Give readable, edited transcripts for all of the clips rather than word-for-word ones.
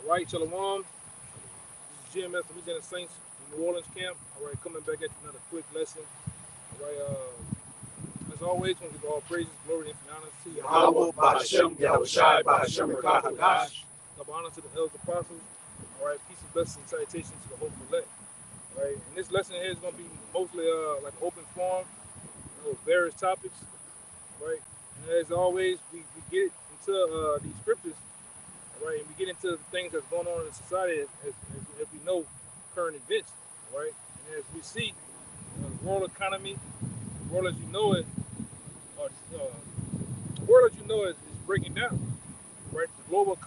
All right, Shalom. This is GmsLouisianaSaints in New Orleans camp. All right, coming back at another quick lesson. All right, as always, want to give all praises, glory, and honor to Yahweh, Ba'ashem, Yahushai, Ba'ashem, Rakah, Hadash. Double honor to the elders apostles. All right, peace and blessings and salutations to the hopeful elect. All right, and this lesson here is going to be mostly like open forum, various topics. Right, and as always, we get into these scriptures. All right, and we get into the things that's going on in society as we know current events. All right, and as we see the world economy, the world as you know it, the world as you know it is breaking down. Right, the global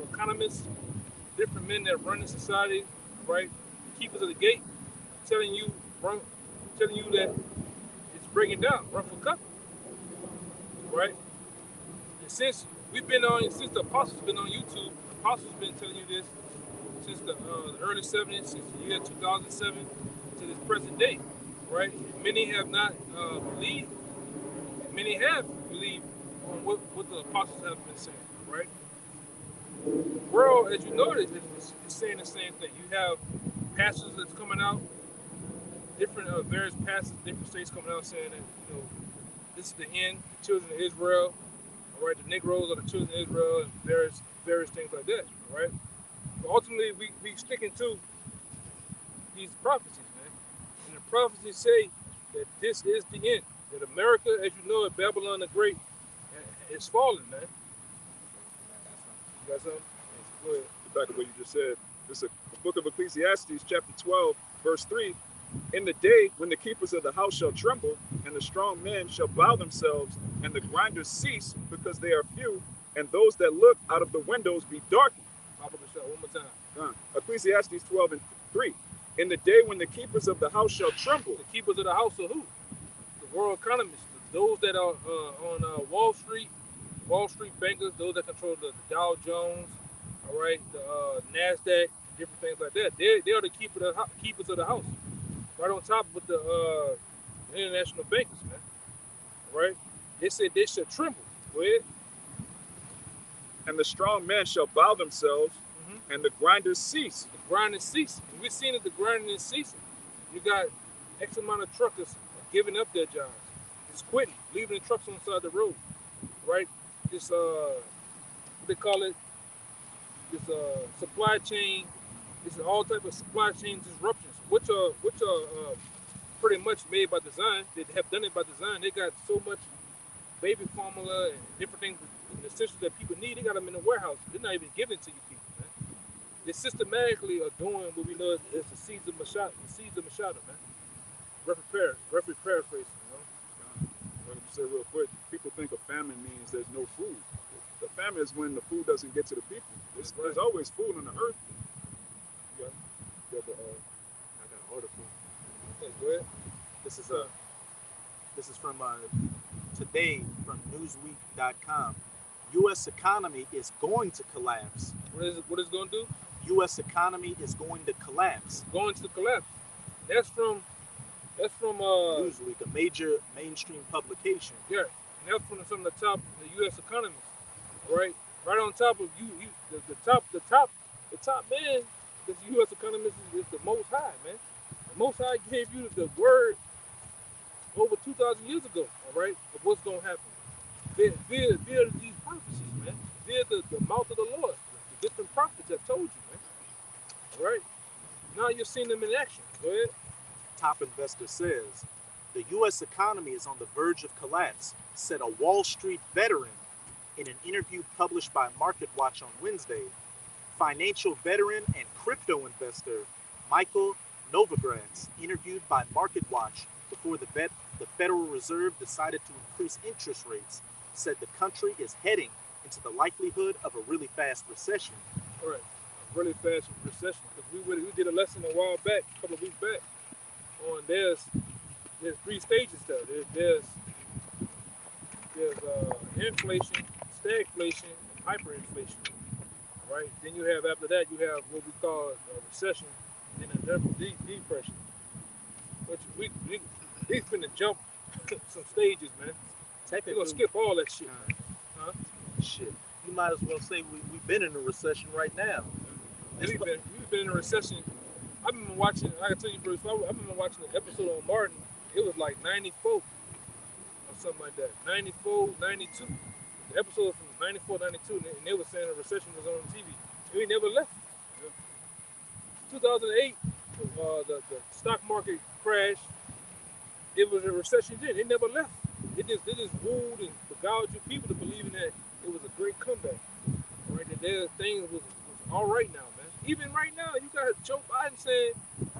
economists, different men that run the society, right, keepers of the gate, telling you that it's breaking down, run for cover. Right, and since the apostles been on YouTube, the apostles been telling you this since the early 70s, since the year 2007 to this present day, right? Many have not believed, many have believed on what the apostles have been saying, right? The world, as you know, is saying the same thing. You have pastors that's coming out, different various pastors, different states coming out saying that this is the end, the children of Israel. All right, the Negroes are the children of Israel, and various things like that. All right, but ultimately we sticking to these prophecies, man. And the prophecies say that this is the end. That America, as you know it, Babylon the Great, is falling, man. You got something? Go ahead. Back to what you just said. This is the book of Ecclesiastes, chapter 12, verse 3. In the day when the keepers of the house shall tremble, and the strong men shall bow themselves, and the grinders cease because they are few, and those that look out of the windows be darkened. Pop up the shot one more time. Ecclesiastes 12 and 3. In the day when the keepers of the house shall tremble. The keepers of the house are who? The world economists, those that are on Wall Street bankers, those that control the Dow Jones, all right, the NASDAQ, different things like that. They are the keepers of the house. Right on top with the international bankers, man. Right? They said they should tremble. Go ahead. And the strong men shall bow themselves, and the grinders cease. The grinders cease. And we're seeing that the grinding is ceasing. You got X amount of truckers giving up their jobs. It's quitting, leaving the trucks on the side of the road. Right? This what they call it? This supply chain. This is all type of supply chain disruptions, which are pretty much made by design. They have done it by design. They got so much baby formula and different things, and essentials that people need. They got them in the warehouse. They're not even giving it to you people, man. They systematically are doing what we know is the seeds of Mashada, man. Roughly paraphrasing, Like you said real quick, people think a famine means there's no food. The famine is when the food doesn't get to the people. There's always food on the earth. I got an article. Okay, go ahead. This is from today from Newsweek.com. U.S. economy is going to collapse. What is it going to do? U.S. economy is going to collapse. Going to collapse. That's from Newsweek, a major mainstream publication. Yeah, and that's from some of the top U.S. economists, right? Right on top of the top man. This U.S. economist is the Most High, man. The Most High gave you the word over 2,000 years ago, all right, of what's going to happen. Via these prophecies, man. Via the mouth of the Lord, the different prophets that told you, man. All right? Now you're seeing them in action. Go ahead. Top investor says, the U.S. economy is on the verge of collapse, said a Wall Street veteran in an interview published by MarketWatch on Wednesday. Financial veteran and crypto investor Michael Novogratz, interviewed by MarketWatch before the Federal Reserve decided to increase interest rates, said the country is heading into the likelihood of a really fast recession. All right, a really fast recession. Because we did a lesson a while back, a couple of weeks back, on there's three stages there. There's inflation, stagflation, and hyperinflation. Right? Then you have, after that, you have what we call a recession and a depression. Which we've been to jump some stages, man. We're going to skip all that shit, man. Huh? Shit. you might as well say we've been in a recession right now. We've been in a recession. I've been watching. I can tell you, Bruce. I've been watching the episode on Martin. It was like '94 or something like that. '94, '92. The episode from '94, '92, and they were saying a recession was on TV. We never left. 2008, the stock market crashed. It was a recession then. It never left. They just wooed and beguiled you people to believing that it was a great comeback. Right? That their things was all right now, man. Even right now, you got Joe Biden saying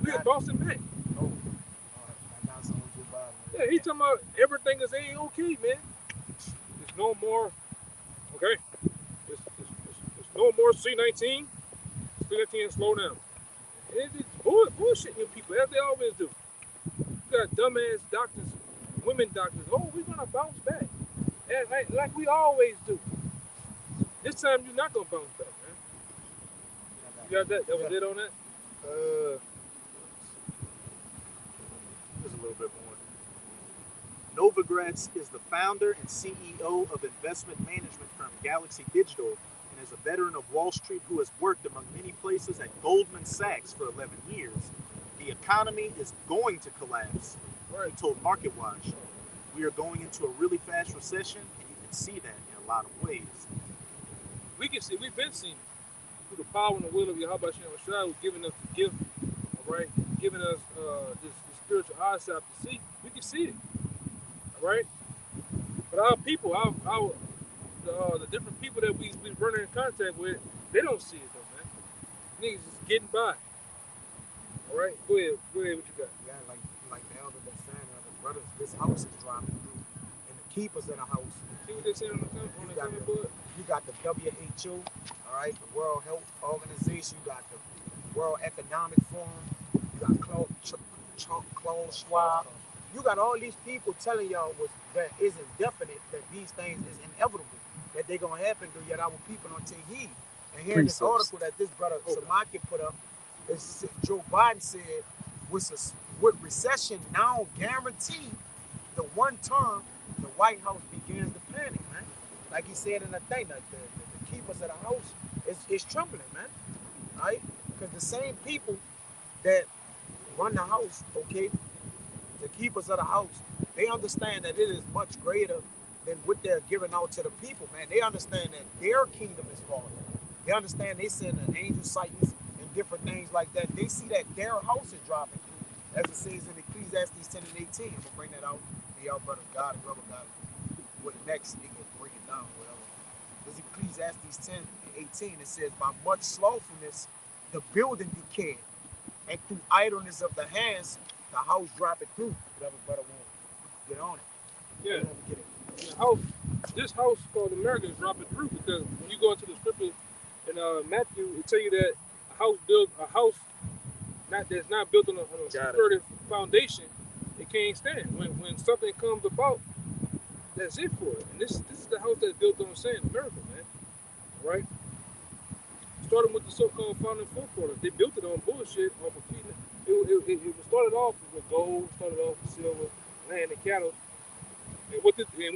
we're bouncing back. Oh, all right. I got some with Joe Biden. Yeah, he talking about everything is A-okay, man. There's no more. Okay. There's no more C-19. C-19 slow down. It's bullshitting you people, as they always do. You got dumbass doctors, women doctors. Oh, we're gonna bounce back, like we always do. This time you're not gonna bounce back, man. You got that? That was it on that. There's a little bit more. Novogratz is the founder and CEO of investment management firm Galaxy Digital and is a veteran of Wall Street who has worked among many places at Goldman Sachs for 11 years. The economy is going to collapse, he told MarketWatch. We are going into a really fast recession, and you can see that in a lot of ways. We can see, we've been seeing it. Through the power and the will of Yahweh Shem Shai, who's giving us the gift, all right? Giving us this spiritual eyesight to see. We can see it, all right? But our people, the different people that we run in contact with, they don't see it though, man. Niggas just getting by. All right, go ahead, what you got? Yeah, like the elder been saying, brothers, this house is dropping through, and the keepers of the house. See what they saying on the comment board? You got the WHO, all right, the World Health Organization. You got the World Economic Forum. You got Klaus Schwab. You got all these people telling y'all that isn't definite, that these things is inevitable, that they're gonna happen to yet our people don't take heed. And here in this article that this brother Samaki put up, Joe Biden said, with recession now guaranteed, the one term the White House begins to panic, man. Like he said in the thing, like the keepers of the house is trembling, man. Right? Because the same people that run the house, okay, the keepers of the house, they understand that it is much greater than what they're giving out to the people, man. They understand that their kingdom is falling. They understand they send an angel sightings and different things like that. They see that their house is dropping, as it says in Ecclesiastes 10 and 18. I'm gonna bring that out. Y'all brother God and brother God. What next? They can bring it down, whatever. There's Ecclesiastes 10 and 18. It says, by much slothfulness the building decayed, and through idleness of the hands the house dropped through. Whatever brother wants, get on it. Yeah. This house called America is dropping through, because when you go into the scripture in Matthew, it tell you that a house that's not built on a security foundation, it can't stand. When something comes about, that's it for it. And this is the house that's built on sand, America, man. Right? Starting with the so-called founding forefathers, they built it on bullshit, off of feeding. It started off with gold, started off with silver, land, and cattle. And what did the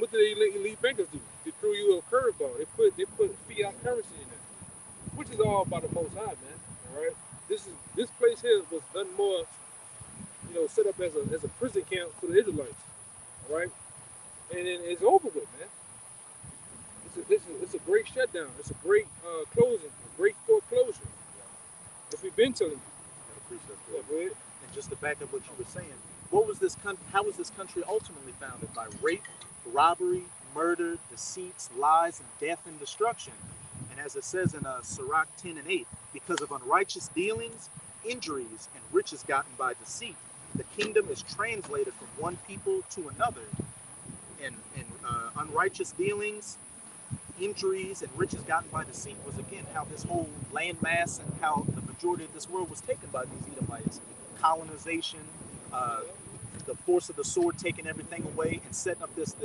elite bankers do? They threw you a curveball. They put fiat currency in there, which is all by the Most High, man. All right. This place here was done more, set up as a prison camp for the Israelites. All right. And then it's over with, man. It's a great shutdown. It's a great closing, a great foreclosure. As we've been telling you. Yeah, go ahead. And just to back up what you were saying, how was this country ultimately founded? By rape, robbery, murder, deceits, lies, and death and destruction. And as it says in Sirach 10 and 8, because of unrighteous dealings, injuries, and riches gotten by deceit, the kingdom is translated from one people to another. And unrighteous dealings, injuries, and riches gotten by deceit was, again, how this whole landmass and how the majority of this world was taken by these Edomites. Colonization, the force of the sword taking everything away and setting up this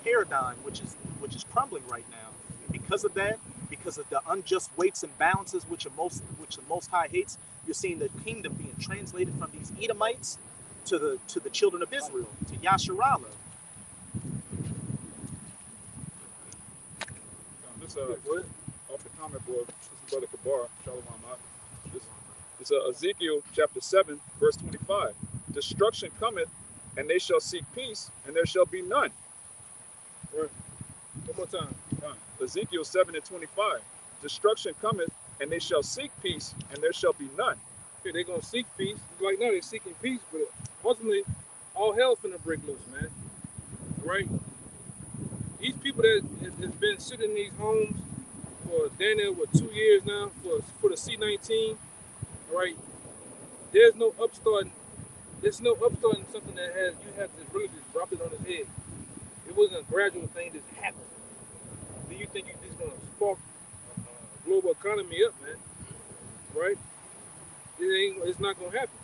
paradigm which is crumbling right now. Because of that, because of the unjust weights and balances which the Most High hates, you're seeing the kingdom being translated from these Edomites to the children of Israel, to Yasharallah. This Go ahead. off the comment board. This is Brother Kabar. Shalom. This it's Ezekiel chapter 7, verse 25. Destruction cometh, and they shall seek peace, and there shall be none. Right. One more time. Ezekiel 7 and 25. Destruction cometh, and they shall seek peace, and there shall be none. Okay, they're gonna seek peace. Right now they're seeking peace, but ultimately all hell's finna break loose, man. Right? These people that has been sitting in these homes for damn near 2 years now for the C-19, right? There's no upstarting. There's no upstarting something that you have to really just drop it on his head. It wasn't a gradual thing that happened. Do you think you're just gonna spark global economy up, man? Right? It's not gonna happen.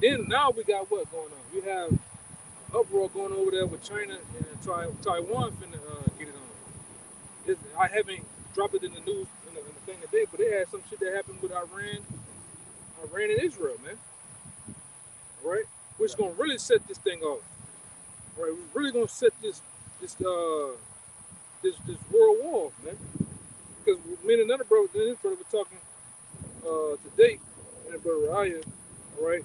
Then now we got what going on? You have uproar going over there with China and Taiwan finna get it on. I haven't dropped it in the news in the thing today, but they had some shit that happened with Iran and Israel, man. Right? Which gonna really set this thing off. Right? We're really gonna set this world war off, man. Because me and another brother were talking today, and brother Raya, right?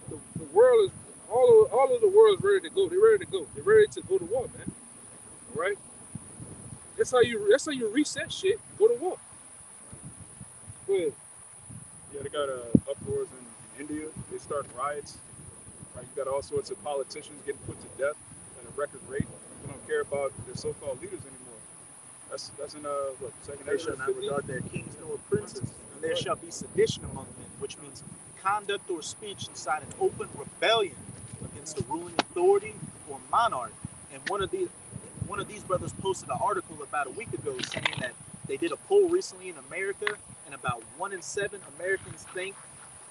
The world is all of the world is ready to go. They're ready to go. They're ready to go to war, man. Right? That's how you reset shit. Go to war. Go ahead. Yeah, they got uproars in India. They start riots. Right? You got all sorts of politicians getting put to death at a record rate. They don't care about their so-called leaders anymore. That's in what, second They shall not regard their kings nor princes, and there shall be sedition among men, which means conduct or speech inside an open rebellion against the ruling authority or monarch. And one of these brothers posted an article about a week ago saying that they did a poll recently in America, and about 1 in 7 Americans think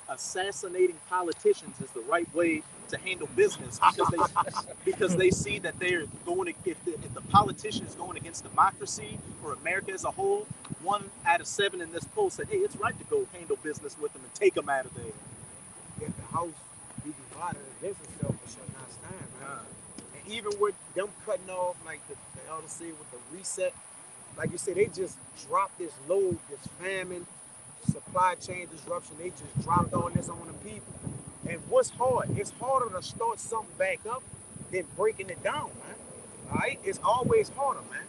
assassinating politicians is the right way to handle business because they see that they're going if the politician is going against democracy or America as a whole. 1 out of 7 in this poll said, "Hey, it's right to go handle business with them and take them out of there." If the house be divided against itself, it shall not stand, man. And even with them cutting off, like the elder said, with the reset, like you said, they just dropped this load, this famine, supply chain disruption. They just dropped all this on the people. And what's hard? It's harder to start something back up than breaking it down, man. All right? It's always harder, man.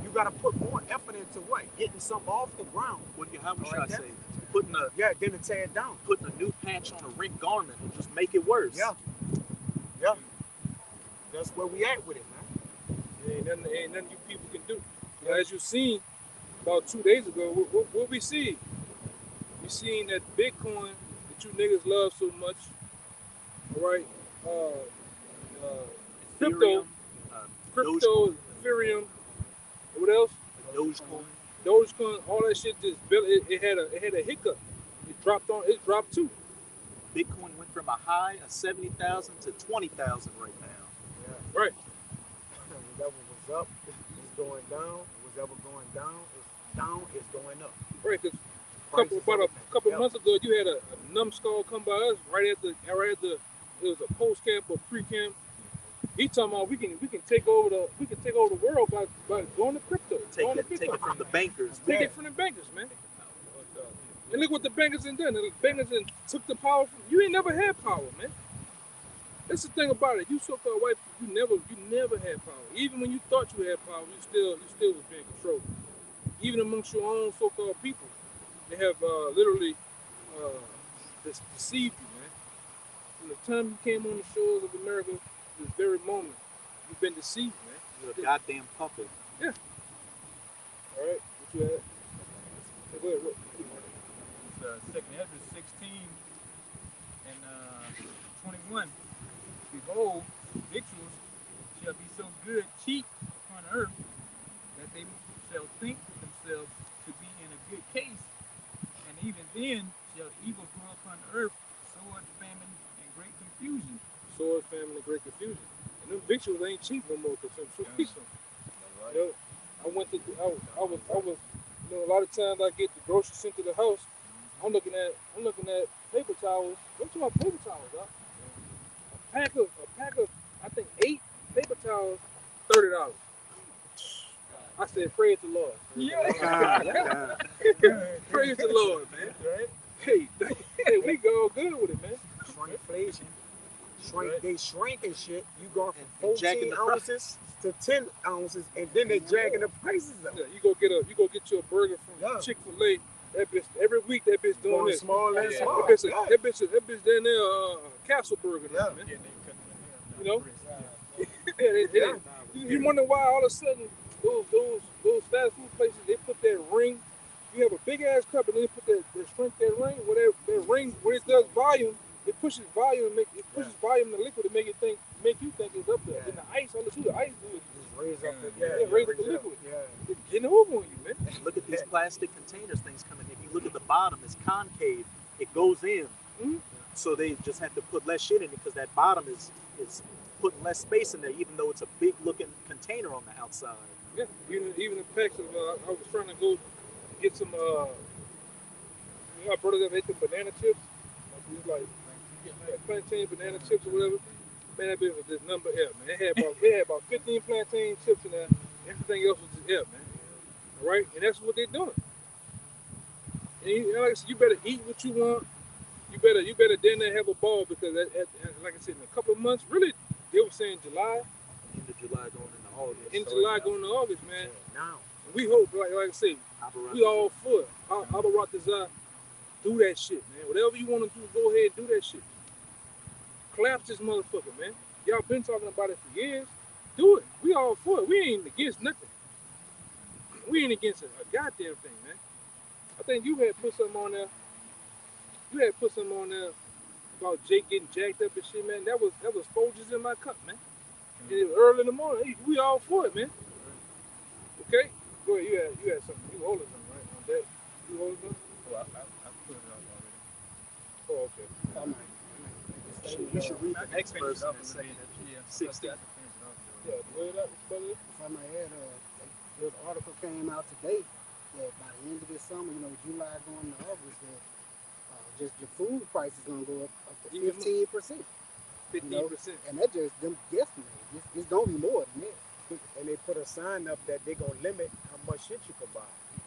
You got to put more effort into what? Getting something off the ground. How should I say? Then to tear it down. Putting a new patch on a ripped garment will just make it worse. Yeah. That's where we at with it, man. Ain't nothing you people can do. Now, as you seen about 2 days ago, what we see? We seen that Bitcoin that you niggas love so much, all right? Crypto, Ethereum, what else? Dogecoin, all that shit just built. It had a hiccup. It dropped too. Bitcoin went from a high of 70,000 to 20,000 right now. Yeah. Right. Whatever was up, it's going down. Whatever going down, it's going up. Right, because about a couple months ago, you had a numbskull come by us right at the it was a post camp or pre camp. He talking about we can take over the world by going to crypto. Take it from the bankers. Take it from the bankers, man. And look what the bankers done. The bankers took the power from you. Ain't never had power, man. That's the thing about it. You so-called white people, you never had power. Even when you thought you had power, you still was being controlled. Even amongst your own so-called people, they have literally deceived you, man. From the time you came on the shores of America, this very moment, you've been deceived, man. You're a goddamn puppet. Yeah. All right. What you had? Go ahead. It's 2nd Ezra 16 and 21. Behold, victuals shall be so good, cheap upon earth, that they shall think themselves to be in a good case. And even then shall evil grow upon earth, sword, famine, and great confusion. Sword, famine, and great confusion. And them victuals ain't cheap no more because some people. Right. You know, I was, you know, a lot of times I get the groceries sent to the house. I'm looking at paper towels. What you about paper towels, huh? A pack of I think 8 paper towels, $30. I said, praise the Lord. Yeah. Praise the Lord, man. Right? Hey, hey, we go good with it, man. Shrinkflation. Shrink, Right. they shrinking shit. You going from And jacking 14 the price. ounces to 10 ounces, and then they jacking the prices up. Yeah, you go get you a burger from Yeah. Chick-fil-A. That bitch every week. That bitch doing Going this. small and Yeah. small. That bitch, Yeah. that bitch down there, Castle Burger, now, Yeah. man. Yeah, they cut it in You know? half. Yeah, Yeah. you wonder why all of a sudden those fast food places they put that ring. You have a big ass cup and then they put that shrink that ring. Whatever that ring, when it does volume, it pushes volume. It pushes volume in the liquid to make you think it's up there. Yeah. And the ice, all the ice do it. Just raise up the, Yeah, raise up the liquid. Yeah. It's getting over on you, man. Look at these plastic containers things coming. If you look at the bottom, it's concave. It goes in. Mhm. So they just have to put less shit in it because that bottom is putting less space in there, even though it's a big looking container on the outside. Yeah, even the packs of I was trying to go get some I brought it up ate the banana chips. It was like plantain banana chips or whatever. Man, that bitch was just number F, man. It had about 15 plantain chips in there. Everything else was just F, man. All right, and that's what they're doing. And like I said, you better eat what you want. You better then have a ball because like I said, in a couple of months, really, they were saying July. End of July going into August. In July going to August, man. Now. And we hope, like I said, we all for it. Abaratazar, do that shit, man. Whatever you want to do, go ahead and do that shit. Collapse this motherfucker, man. Y'all been talking about it for years. Do it. We all for it. We ain't against nothing. We ain't against a goddamn thing, man. I think you had put something on there. You had put something on there about Jake getting jacked up and shit, man. That was Folgers in my cup, man. And it was early in the morning. Hey, we all for it, man. Okay? Go ahead. You had something. You holding something, right? On that. You holding something? Well, I put it up already. Oh, okay. You should read the next verse in that second. Yeah, 60. I finish it off, though. Yeah, go ahead. Brother. If I may add, there's an article came out today that by the end of this summer, July going to August, that just the food price is going to go up to 15%. 15%. And that just them guesstimates. It's going to be more than that. And they put a sign up that they're going to limit how much shit you can buy.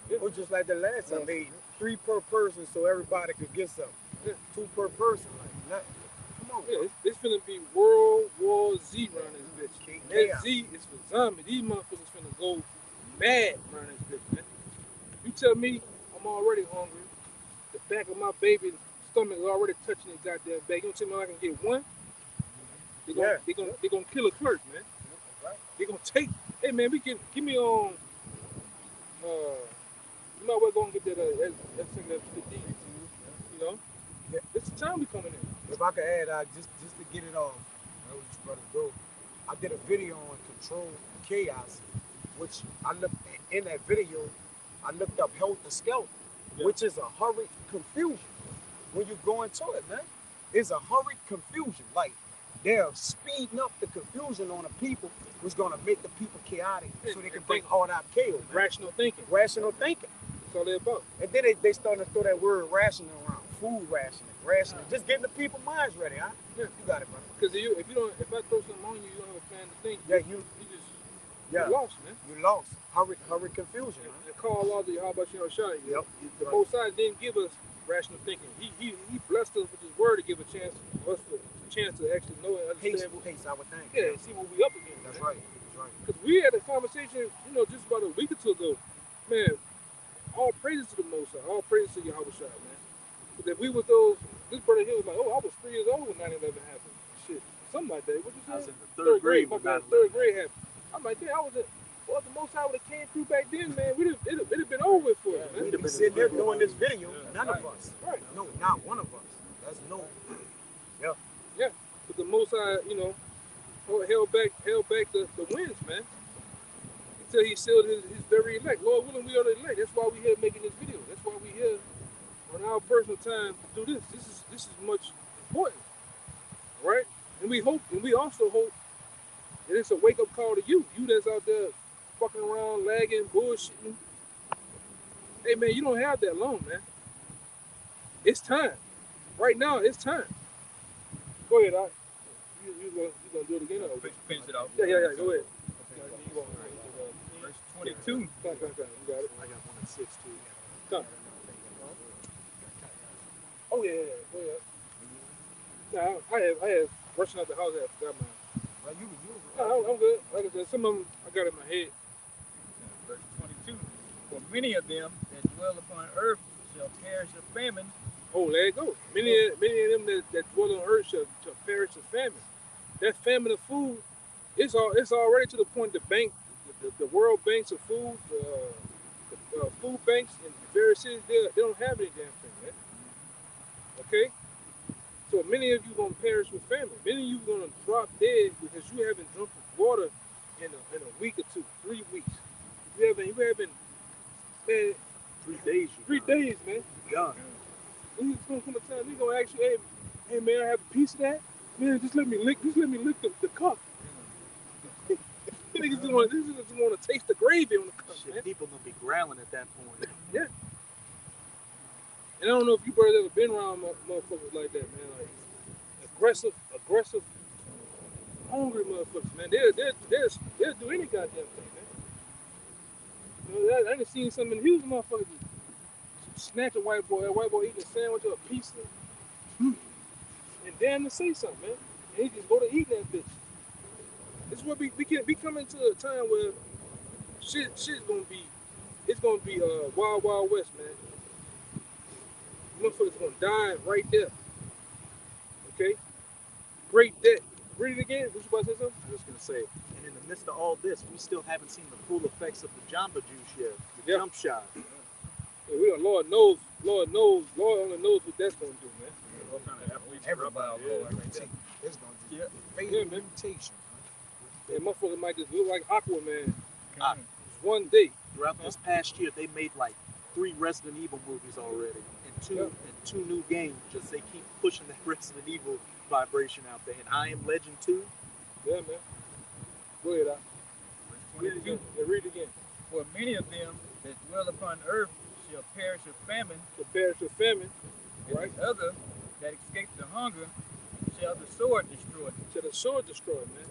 It was just like the last time. They 3 per person so everybody could get something. Yeah. 2 per person. Like, nothing. Come on. Yeah, it's finna be World War Z around this bitch. And that Chaos. Z is for zombie. These motherfuckers finna go mad around this bitch, man. You tell me I'm already hungry. The back of my baby's stomach is already touching the goddamn bag. You don't tell me I can get one? They gonna kill a clerk, man. They gonna take. Hey man, give me you might well go and get that that 50. You know, it's the time we coming in. If I could add, just to get it off, I was just about to go. I did a video on control chaos, which I looked in that video. I looked up helter skelter, which is a hurried confusion. When you go into it, man, it's a hurried confusion. Like they're speeding up the confusion on the people, who's gonna make the people chaotic, so they can bring all that chaos. Man. Rational thinking. Rational thinking. That's all they about. And then they starting to throw that word rationing around. Food rationing. Just getting the people minds ready, huh? Yeah, you got it, brother. Because if I throw something on you, you don't have a plan to think. Yeah, you Yeah. lost, man. You lost. Hurry confusion. And Huh? the call out there, how about you know shot you? Yep. The Most High didn't give us rational thinking. He blessed us with his word to give a chance for us to actually know and understand. Pace, I would think. Yeah, and see what we up against. That's man. right. That's right. Because we had a conversation, just about a week or two ago. Man, all praises to the Most High. All praises to Yahweh Shai, man. But if we was this brother here was like, I was 3 years old when 9/11 happened. Shit, something like that. What you say? I was in the third grade My when bad. 9/11 Third grade happened. I'm like, damn, well, if the Most High would have came through back then, man, it'd have been over with for us, man. We'd have been sitting there doing this video. None of us. Right. No, not one of us. That's no. Yeah. But the Most High, held back the winds, man. Until he sealed his very elect. Lord willing, we are the elect. That's why we here making this video. That's why we here on our personal time to do this. This is much important. All right? And we also hope that it's a wake-up call to you that's out there fucking around, lagging, bullshitting. Hey man, you don't have that long, man. It's time. Right now, it's time. Go ahead, Doc. You gonna do it again? Or? Finish it off. Yeah. Go ahead. Verse 22. You got it. I got one at 6 too. Come. Oh yeah. Nah, I have rushing out the house. I forgot mine. Well, you Nah, I'm good. Like I said, some of them I got in my head. Verse 22. For many of them that dwell upon earth shall perish of famine. Oh, there you go. Many of them that dwell on earth shall perish of famine. That famine of food, it's already to the point the bank, the world banks of food, the food banks in various cities, they don't have any damn thing, man. Okay? So many of you gonna perish with famine. Many of you gonna drop dead because you haven't drunk water in a week or two, 3 weeks. You haven't, man, 3 days. 3 days, man. Done. It's gonna come a time we gonna ask you, hey man, I have a piece of that. Man, just let me lick the cup. Niggas just want to taste the gravy on the cup, Shit, man. people gonna be growling at that point. Yeah. And I don't know if you brothers ever been around motherfuckers like that, man. Like aggressive, hungry motherfuckers, man. They'll do any goddamn thing, man. You know, I done seen some in Houston motherfuckers snatch a white boy eating a sandwich or a pizza, and damn to say something, man. And he just go to eating that bitch. This is what we coming to a time where shit's gonna be wild west, man. Motherfuckers gonna die right there. Okay? Great debt. Read it again. What you about to say something? I was gonna say, and in the midst of all this, we still haven't seen the full effects of the Jamba Juice yet, the Yep. jump shot. Yeah, Lord only knows what that's gonna do, man. All kind of athletes everybody, dropping Lord, dead. everything. It's gonna do Yeah. fatal Yeah, man. mutation. Yeah, motherfuckers might just look like Aquaman Ah. just one day. Throughout this past year, they made like 3 Resident Evil movies already, and two new games. Just they keep pushing that Resident Evil vibration out there. And I Am Legend 2. Yeah, man. Go ahead, Doc. Verse Read it 22. again. Yeah, read it again. For many of them that dwell upon earth shall perish of famine, To perish with famine, and right? the other that escape the hunger shall the sword destroy. To the sword destroyed, man.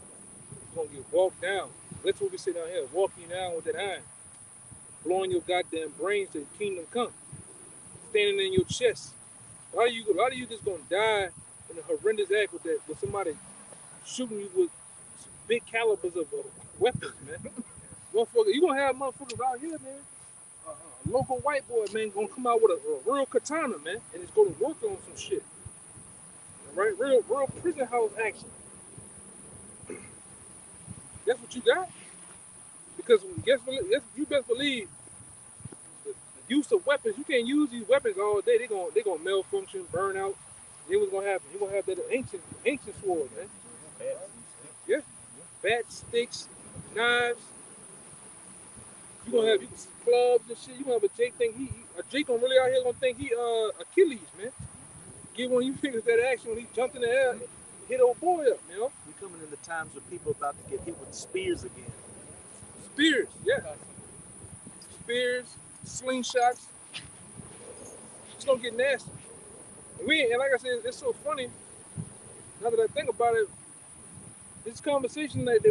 You're gonna get walked down. That's what we say down here. Walking down with that iron. Blowing your goddamn brains to the kingdom come. Standing in your chest. A lot of you just gonna die in a horrendous act with somebody shooting you with some big calibers of weapons, man. Motherfucker, you gonna have motherfuckers out here, man. A local white boy, man, gonna come out with a real katana, man, and it's gonna work on some shit. All right, real prison house action. That's what you got. Because you best believe the use of weapons. You can't use these weapons all day. They gonna malfunction, burn out. Then what's gonna happen? You gonna have that ancient sword, man. Yeah, bats, sticks, knives. You gonna have clubs and shit. You gonna have a Jake think Jake gonna really out here gonna think he Achilles, man. Give one of you fingers that action when he jumped in the air, hit old boy up, you know. We're coming into times where people about to get hit with spears again. Spears, yeah. Spears, slingshots. It's gonna get nasty. And like I said, it's so funny. Now that I think about it, this conversation that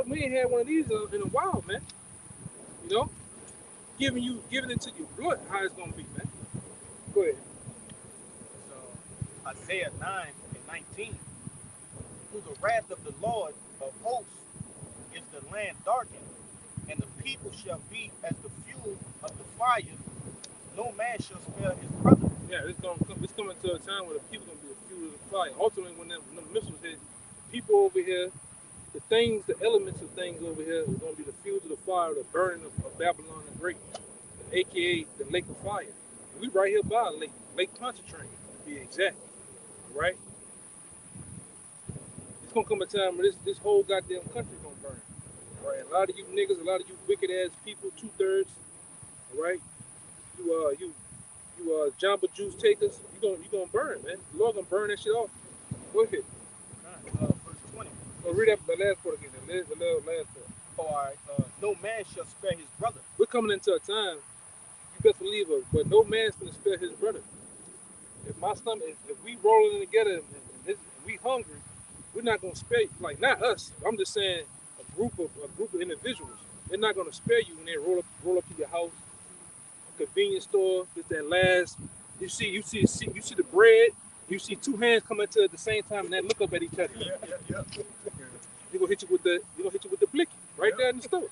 we ain't had one of these in a while, man. You know, giving it to your blood, how it's gonna be, man. Go ahead. So Isaiah 9 and 19. Through the wrath of the Lord of hosts is the land darkened, and the people shall be as the fuel of the fire. No man shall spare his brother. Yeah, it's coming to a time where the people gonna be the fuel of the fire. Ultimately, when the missiles hit, people over here, the elements of things over here are gonna be the fuel to the fire, the burning of Babylon the Great, aka the lake of fire. And we right here by Lake Pontchartrain, to be exact. Right? It's gonna come a time where this whole goddamn country gonna burn. Right? A lot of you niggas, a lot of you wicked ass people, 2/3, all right? You Jamba Juice takers, you gonna burn, man. The Lord gonna burn that shit off. Go ahead. Verse 20. Read up the last part again. The last part. All right. No man shall spare his brother. We're coming into a time, you best believe it, but no man's gonna spare his brother. If we rolling together and we hungry, we're not gonna spare, like, not us. I'm just saying a group of individuals. They're not gonna spare you when they roll up to your house, convenience store. It's that last. You see the bread. You see two hands coming to at the same time, and they look up at each other. Yeah. They're gonna hit you with the blicky right there in the store.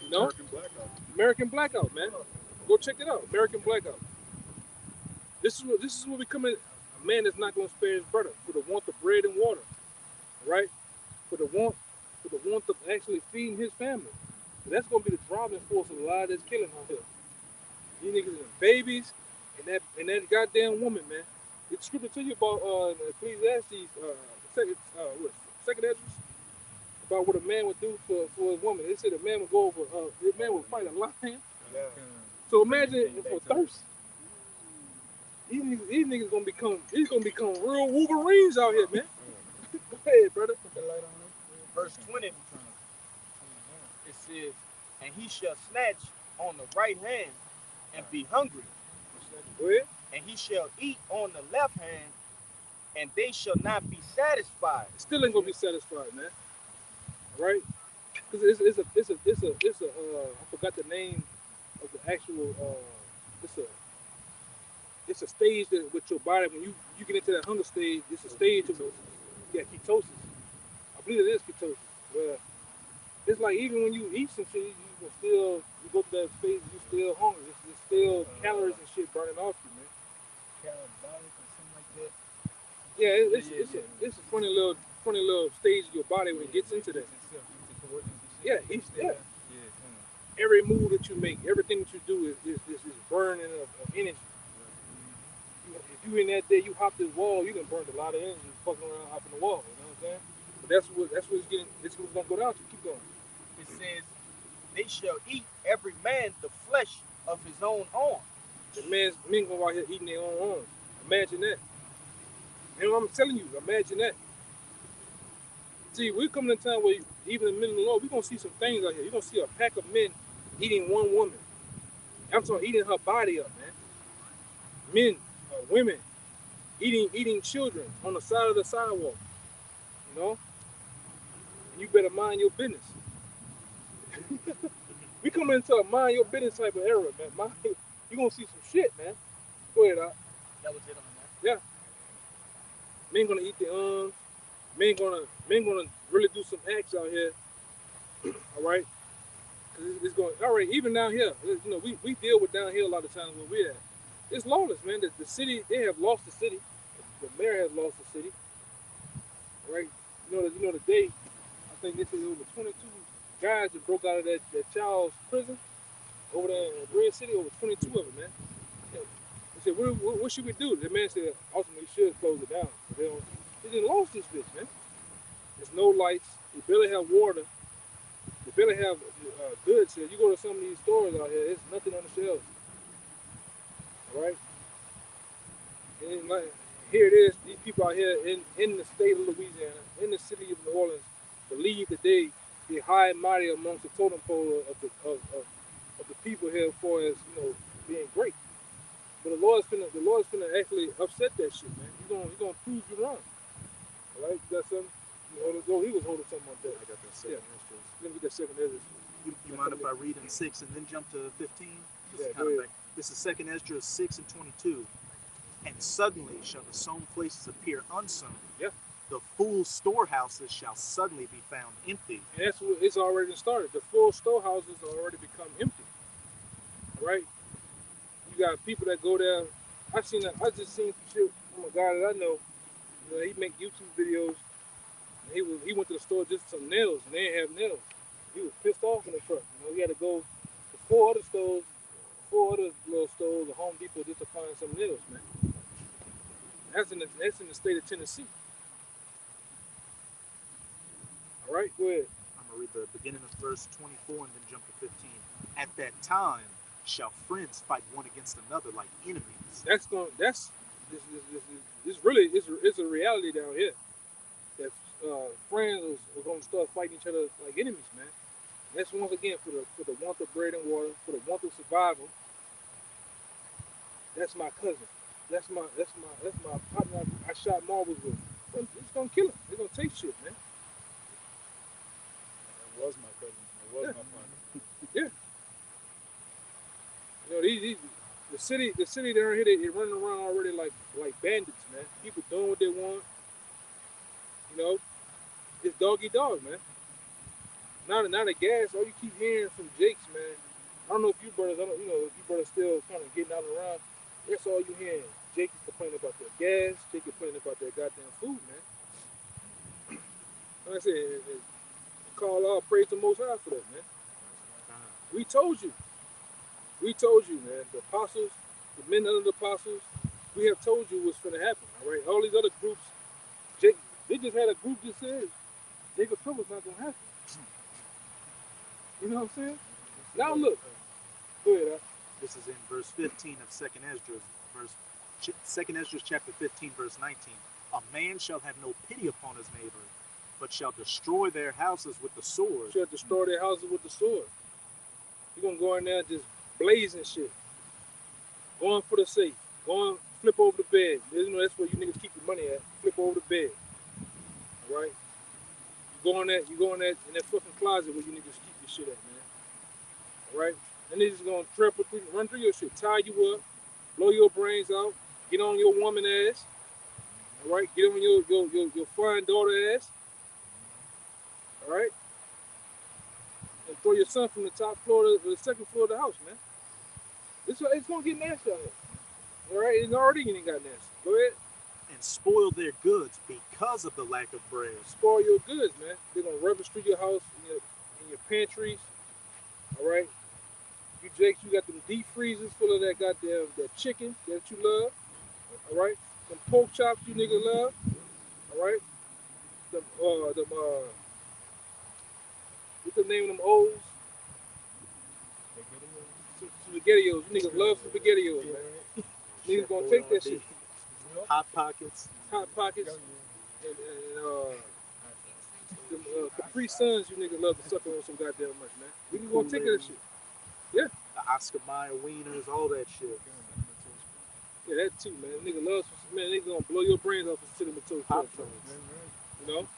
You know, American blackout. American Blackout, man. Go check it out, American Blackout. This is what we come in. A man that's not gonna spare his brother for the want of bread and water, right? For the want of actually feeding his family. That's gonna be the driving force of a lot of this killing out here. These niggas and babies and that goddamn woman, man. It's scripture to you about Ecclesiastes, second Ezra, about what a man would do for his woman. They said a man would go over, a man would fight a lion. Yeah. So imagine for thirst. These niggas gonna become real Wolverines out here, man. Go ahead, brother. Put the light on it. Verse 20, it says, and he shall snatch on the right hand and be hungry, Go ahead. and he shall eat on the left hand, and they shall not be satisfied. Still ain't gonna be satisfied, man. Right? Because I forgot the name of the actual it's a stage that with your body when you get into that hunger stage. It's a stage of ketosis. I believe it is ketosis. Where it's like even when you eat some shit, you go through that phase, you still hungry. It's still calories and shit burning off you, man. Catabolic or something like that. Yeah, it's a funny little stage of your body when it gets into that. Yeah, every move that you make, everything that you do is burning of energy. If you in that day, you hop this wall, you can burn a lot of energy fucking around hopping the wall. You know what I'm saying? But that's what it's getting. This is what's gonna go down to. Keep going. It says, they shall eat every man the flesh of his own arm. The men go out here eating their own arms. Imagine that. You know what I'm telling you? Imagine that. See, we're coming to a time where even in the middle of the Lord, we're gonna see some things out here. You're gonna see a pack of men eating one woman. I'm talking eating her body up, man. Men, women, eating children on the side of the sidewalk. You know? And you better mind your business. We coming into a mind your business type of era, man. You're gonna see some shit, man. Go ahead, Doc. That was it on that. Yeah. Men gonna eat their arms. Men gonna really do some acts out here. All right. Cause it's going. All right. Even down here, you know, we deal with down here a lot of times where we're at. It's lawless, man. The city, they have lost the city. The mayor has lost the city. Right. You know today, I think this is over 22 guys that broke out of that child's prison over there in Red City. Over 22 of them, man. They said, what should we do? The man said, ultimately, we should close it down. They didn't lost this bitch, man. There's no lights. They barely have water. They barely have goods here. You go to some of these stores out here, there's nothing on the shelves. All right? And like, here it is. These people out here in the state of Louisiana, in the city of New Orleans, believe that they high and mighty amongst the totem pole of the people here as far as, you know, being great. But the Lord's finna actually upset that shit, man. He's gonna prove you wrong. All right, you got something? He was holding something on that. I got that second instance. Let me get that second Ezra. You mind if I read in 6 and then jump to 15? Yeah, Kind go of ahead. back. This is 2nd Ezra 6 and 22. And suddenly shall the sown places appear unsown. Yeah. The full storehouses shall suddenly be found empty. And that's what it's already started. The full storehouses already become empty. Right? You got people that go there. I just seen some shit from a guy that I know. You know, he make YouTube videos. He went to the store just for some nails, and they didn't have nails. He was pissed off in the truck. You know, he had to go to four other little stores, the Home Depot, just to find some nails, man. That's in the state of Tennessee. All right, go ahead. I'm going to read the beginning of verse 24 and then jump to 15. At that time shall friends fight one against another like enemies. It's a reality down here. That friends are going to start fighting each other like enemies, man. And that's once again for the want of bread and water, for the want of survival. That's my cousin. That's my partner. I shot marbles with. It's gonna kill him. It's gonna take shit, man. That was my cousin. was Yeah. my partner. You know, the city down here, they running around already like bandits, man. People doing what they want. You know, it's dog eat dog, man. Not a gas. All you keep hearing from Jakes, man. I don't know if you brothers, I don't, you know, if you brothers still kind of getting out and around. That's all you hearing. Jake is complaining about their gas. Jake complaining about their goddamn food, man. Like I said, call all praise the Most High for that, man. We told you. We told you, man. The apostles, the men under the apostles, we have told you what's going to happen, all right? All these other groups, Jake, they just had a group that said Jacob Trouble's not going to happen. You know what I'm saying? Now look. Go ahead, This is in verse 15 of 2nd Esdras, 2nd Esdras chapter 15, verse 19. A man shall have no pity upon his neighbor, but shall destroy their houses with the sword. Shall destroy their houses with the sword. You're going to go in there just blazing shit. Going for the safe. Going flip over the bed. You know, that's where you niggas keep your money at. Flip over the bed. All right? You go in that fucking closet where you niggas keep your shit at, man. All right? And they just going to run through your shit. Tie you up. Blow your brains out. Get on your woman ass. All right? Get on your fine daughter ass. All right? And throw your son from the top floor to the second floor of the house, man. It's going to get nasty out here. All right? It's already getting got nasty. Go ahead. And spoil their goods because of the lack of bread. Spoil your goods, man. They're going to rubbish through your house, in your pantries. All right? You Jakes, you got them deep freezers full of that goddamn that chicken that you love. All right? Them pork chops you niggas love. All right? What's the name of them O's? SpaghettiOs. You niggas love SpaghettiOs, man. Niggas gonna take that shit. Hot Pockets. Hot Pockets. And them Capri Suns you niggas love to suck on some goddamn much, man. We gonna take that shit. Yeah. The Oscar Mayer wieners, all that shit. Yeah, that too, man. Nigga loves, man, nigga gonna blow your brains off with cinnamon toast crunch. You know?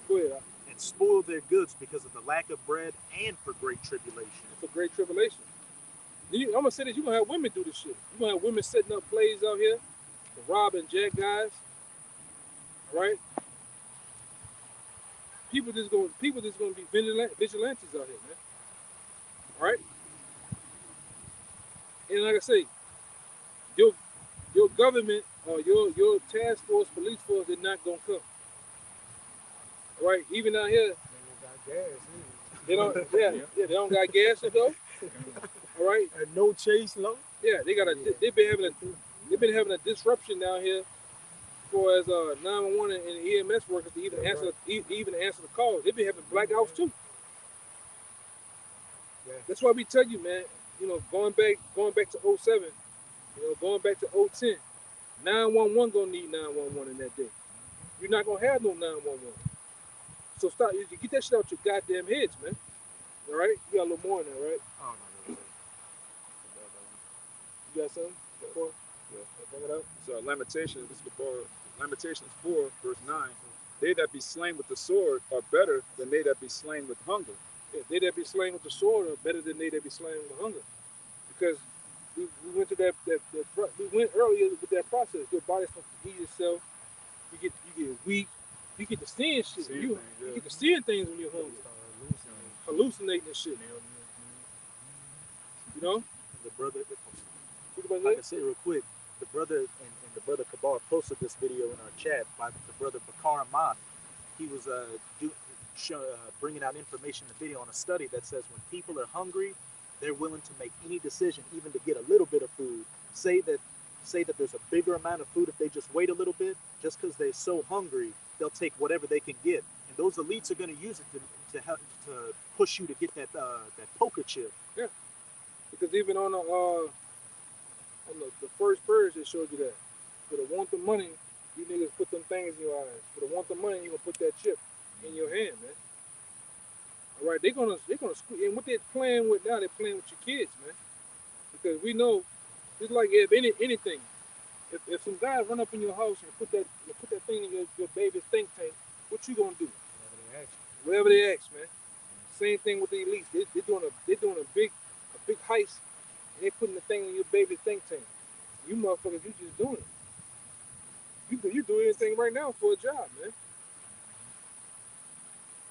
Go ahead. And spoil their goods because of the lack of bread and for great tribulation. For great tribulation. I'm gonna say this, you're gonna have women do this shit. You're gonna have women setting up plays out here to rob and jack guys. All right? People just gonna be vigilantes out here, man. All right? And like I say, your government or your task force, police force, they're not gonna come. All right? Even out here, they don't. They don't got gas to go. All right? And no chase low. Yeah, they've been having a disruption down here for as 911 and EMS workers to even answer the call. They've been having blackouts too. Yeah. That's why we tell you, man. You know, going back to 07, you know, going back to 010, 911 gonna need 911 in that day. You're not gonna have no 911. So stop. You get that shit out your goddamn heads, man. All right? You got a little more in there, right? Oh, no. You got something? Before? Yeah. Bring it up. So Lamentations, this is before Lamentations 4, verse 9. They that be slain with the sword are better than they that be slain with hunger. Yeah, they that be slain with the sword are better than they that be slain with hunger. Because we went to that we went earlier with that process. Your body's supposed to heal yourself. You get weak. You get to seeing shit. You get to seeing things when you're hungry. Hallucinating and shit. You know? The brother, like I said real quick, the brother and the brother Kabar posted this video in our chat by the brother Bakar Ahmad. He was bringing out information in the video on a study that says when people are hungry, they're willing to make any decision, even to get a little bit of food. Say that there's a bigger amount of food if they just wait a little bit. Just because they're so hungry, they'll take whatever they can get. And those elites are going to use it to help to push you to get that poker chip. Yeah. Because even on the first purge, they showed you that. For the want the money, you niggas put them things in your eyes. For the want the money, you gonna put that chip in your hand, man. All right, they're gonna and what they're playing with now, they're playing with your kids, man. Because we know, it's like if anything, if some guys run up in your house and put that thing in your baby's think tank, what you gonna do? Whatever they ask. Whatever they ask, man. same thing with the elites. They're doing a big heist, and they putting the thing in your baby think tank. You motherfuckers, you just doing it. You do anything right now for a job, man.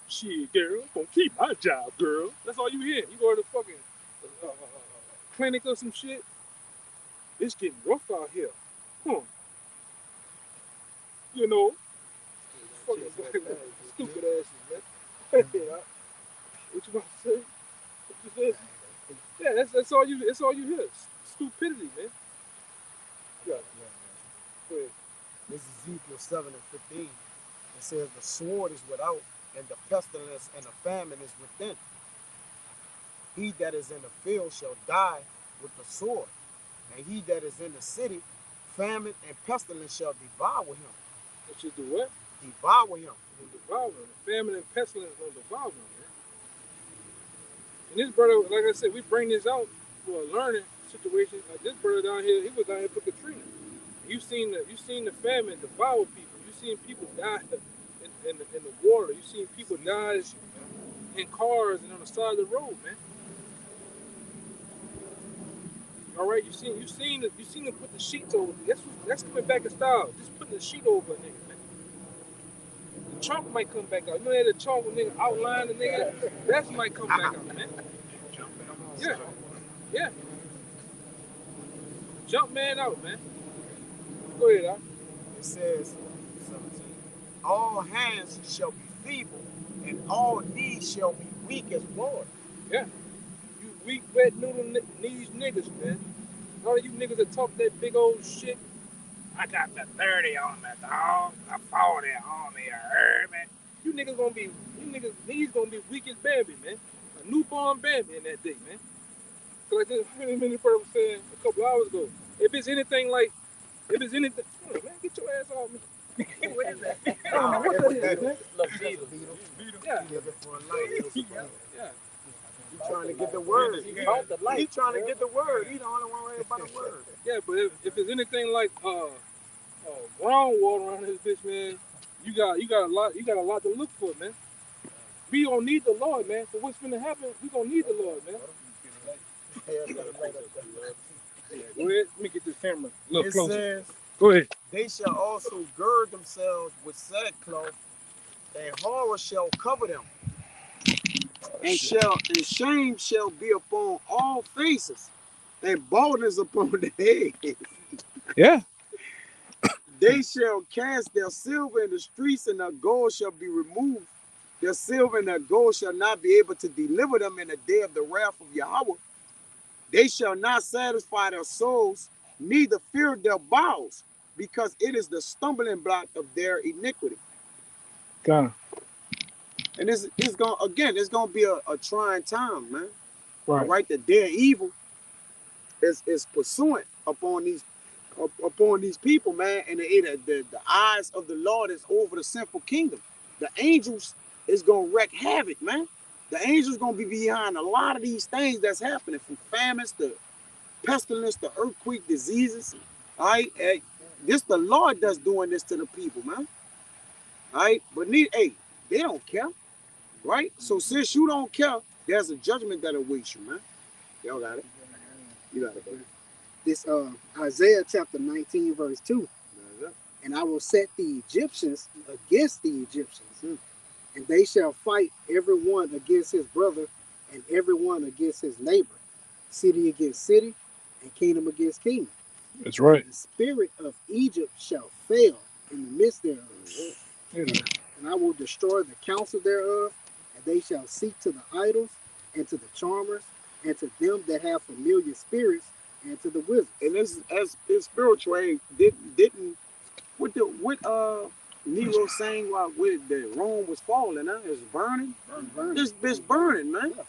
Shit, girl, I'm gonna keep my job, girl. That's all you hear. You go to the fucking clinic or some shit. It's getting rough out here. Huh. You know, fucking stupid asses, man. What you about to say? What you said? Yeah, that's all you. That's all you hear. Stupidity, man. Yeah. Go ahead. This is Ezekiel 7:15. It says, the sword is without, and the pestilence and the famine is within. He that is in the field shall die with the sword, and he that is in the city, famine and pestilence shall devour him. It should do what? Devour him. Devour him. Famine and pestilence gonna devour him, man. And this brother, like I said, we bring this out for a learning situation. Like this brother down here, he was down here for Katrina. You seen the famine devour people. You seen people die in the water. You seen people die in cars and on the side of the road, man. All right, you seen them put the sheets over. That's coming back in style. Just putting the sheet over a nigga, man. The chalk might come back out. You know that the chalk nigga outline the nigga. That might come back out, man. Yeah, yeah. Jump man out, man. Go ahead, Al. It says, 17, all hands shall be feeble, and all knees shall be weak as water. Yeah. You weak, wet noodle knees niggas, man. All of you niggas that talk that big old shit. I got the 30 on me, dog. The 40 on me, you heard me? You niggas knees gonna be weak as Bambi, man. A newborn Bambi in that day, man. So like this many person was saying a couple hours ago, if it's anything, oh, man, get your ass off me. What is that? What that is, man? Beetle. Yeah. For a light. Yeah. He's trying to get the word. He's trying to get the word. He the only one worried about the word. Yeah, but if it's anything like groundwater around this bitch, man, you got a lot to look for, man. We gonna need the Lord, man. For what's gonna happen, we gonna need the Lord, man. Go ahead, let me get this camera a little closer. Says, go ahead. they shall also gird themselves with sackcloth, and horror shall cover them. And shame shall be upon all faces, and baldness upon the head. Yeah. They shall cast their silver in the streets, and their gold shall be removed. Their silver and their gold shall not be able to deliver them in the day of the wrath of Yahweh. They shall not satisfy their souls, neither fear their bowels, because it is the stumbling block of their iniquity. God. And it's gonna be a trying time, man. Right. All right, the day of evil is pursuant upon these people, man, and the eyes of the Lord is over the sinful kingdom. The angels is gonna wreak havoc, man. The angels gonna be behind a lot of these things that's happening, from famines to pestilence to earthquake, diseases. All right, this the Lord that's doing this to the people, man. All right, but they don't care, right? So since you don't care, there's a judgment that awaits you, man. Y'all got it. You got it, baby. This Isaiah chapter 19 verse 2. And I will set the Egyptians against the Egyptians, and they shall fight every one against his brother, and every one against his neighbor, city against city, and kingdom against kingdom. That's right. The spirit of Egypt shall fail in the midst thereof, and I will destroy the counsel thereof, and they shall seek to the idols, and to the charmers, and to them that have familiar spirits, and to the wizards. And this as spiritual aid didn't what Nero saying while the Rome was falling, it's burning. This bitch burning, man. Yeah.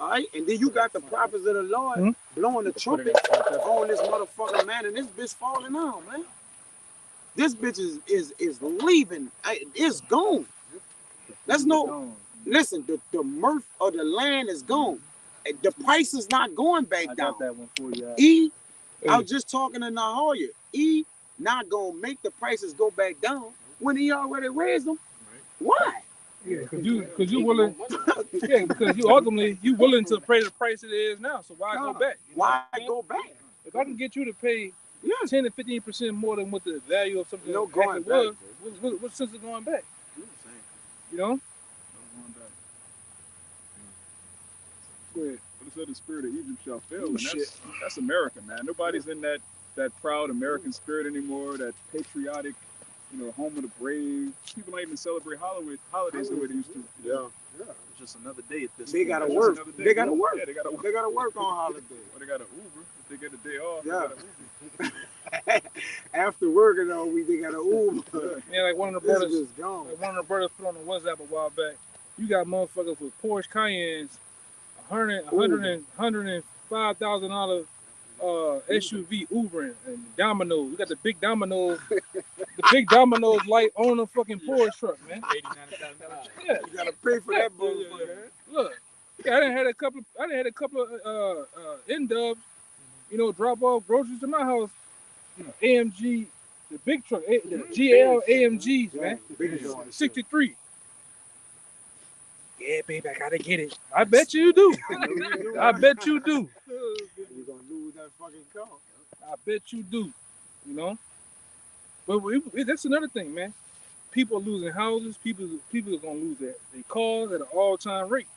All right, and then you got the prophets of the Lord blowing the trumpet on this motherfucker, man, and this bitch falling on, man. This bitch is leaving. It's gone. There's no. Listen, the mirth of the land is gone. The price is not going back down. I got that one for you. I was just talking to Nahoya. Not gonna make the prices go back down when he already raised them. Right. Why? Yeah, because you willing. Yeah, because you ultimately you willing to pay the price it is now. So why go back? You know Why what I'm saying? go back? If I can get you to pay Yeah. 10 to 15% more than what the value of something No actually going back, was, bro. what sense of going back? You know? Go ahead. But it said the spirit of Egypt shall fail, Oh, and shit. that's America, man. Nobody's in that proud American spirit anymore, that patriotic, home of the brave. People don't even celebrate holidays the way they used to. Yeah. It's just another day at this They point. gotta It's work. just another day. They gotta work. Yeah, they gotta work. They gotta work on holidays. Or they got an Uber. If they get a day off, Yeah. they got an Uber. After working all week, they gotta Uber. Yeah, like one of the This brothers, is gone. like one of the brothers put on the WhatsApp a while back. You got motherfuckers with Porsche Cayennes, $105,000 SUV Ubering and Domino's. You got the big Domino's, light on the fucking Porsche truck, man. $89,000. Yeah, You gotta pay for that yeah. motherfucker. Look, yeah, I done had a couple of N-dubs, drop off groceries to my house. AMG, the big truck, the GL AMGs, man. Big joint. 63. Yeah, baby, I gotta get it. I bet you do. I bet you do. You're gonna lose that fucking car. I bet you do. But that's another thing, man. People are losing houses. People are gonna lose their cars at an all-time rate.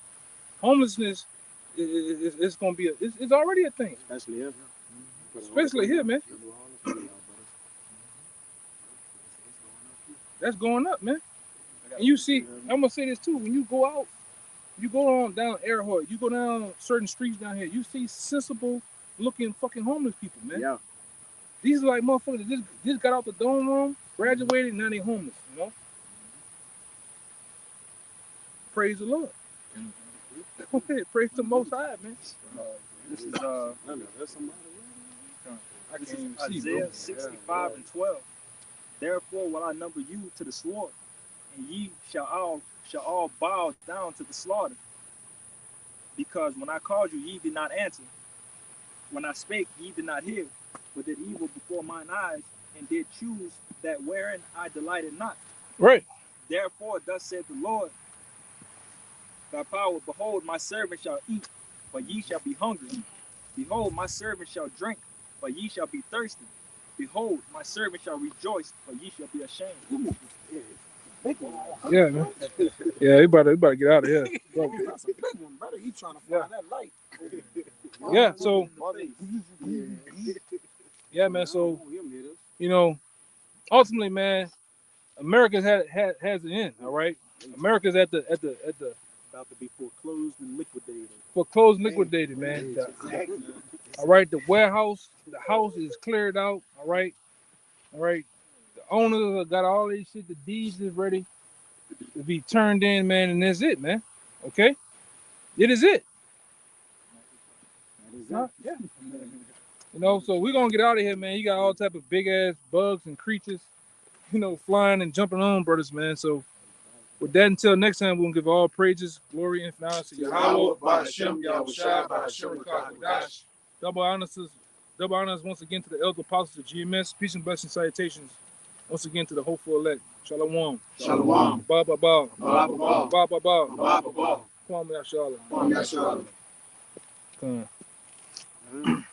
Homelessness is gonna be it's already a thing. Especially here. Especially here, man. That's going up, man. And you see, I'm gonna say this too. When you go out, you go on down Earhart, you go down certain streets down here, you see sensible looking fucking homeless people, man. Yeah. These are like motherfuckers that just got out the dorm room, graduated, now they homeless, Praise the Lord. Praise the Most High, man. This is I can't even see, Isaiah bro. 65:12. Therefore will I number you to the sword, and ye shall all bow down to the slaughter. Because when I called you, ye did not answer. When I spake, ye did not hear, but did evil before mine eyes, and did choose that wherein I delighted not. Right. Therefore, thus said the Lord, thy power, behold, my servant shall eat, but ye shall be hungry. Behold, my servant shall drink, but ye shall be thirsty. Behold, my servant shall rejoice, but ye shall be ashamed. Yeah, man. Yeah, you better get out of here. That's a big one, brother. He trying to find that light. Yeah, so yeah, man. So ultimately, man, America's has an end. All right, America's at the About to be foreclosed and liquidated. liquidated, man. All right, the warehouse, the house is cleared out. All right. The owners got all this shit. The deeds is ready to be turned in, man, and that's it, man. Okay, it is it. Huh? Yeah. So we're gonna get out of here, man. You got all type of big ass bugs and creatures, flying and jumping on, brothers, man. So with that, until next time, we're gonna give all praises, glory, and honor to Yahweh, Ba'ashem, Yahushua, Ba'ashem, Rakadash. Double honors once again to the elder apostles of GMS. Peace and blessings, salutations once again to the hopeful elect. Shalom. Shalom. Ba ba ba. Ba, ba, ba. Ba ba ba. Ba, ba, ba. Kwame Yashala. Kwame Yashala. Come on.